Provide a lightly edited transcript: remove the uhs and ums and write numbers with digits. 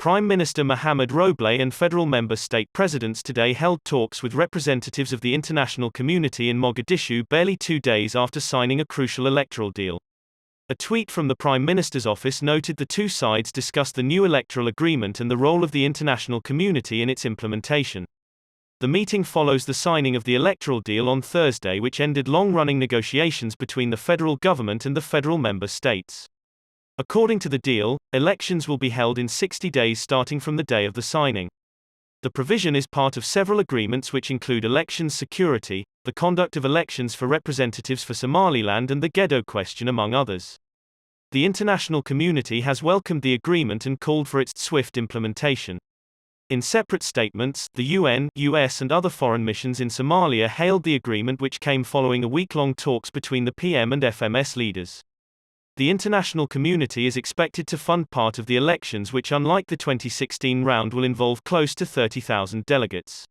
Prime Minister Mohamed Roble and federal member state presidents today held talks with representatives of the international community in Mogadishu barely 2 days after signing a crucial electoral deal. A tweet from the Prime Minister's office noted the two sides discussed the new electoral agreement and the role of the international community in its implementation. The meeting follows the signing of the electoral deal on Thursday, which ended long-running negotiations between the federal government and the federal member states. According to the deal, elections will be held in 60 days starting from the day of the signing. The provision is part of several agreements which include elections security, the conduct of elections for representatives for Somaliland, and the Gedo question, among others. The international community has welcomed the agreement and called for its swift implementation. In separate statements, the UN, US, and other foreign missions in Somalia hailed the agreement, which came following a week-long talks between the PM and FMS leaders. The international community is expected to fund part of the elections, which, unlike the 2016 round, will involve close to 30,000 delegates.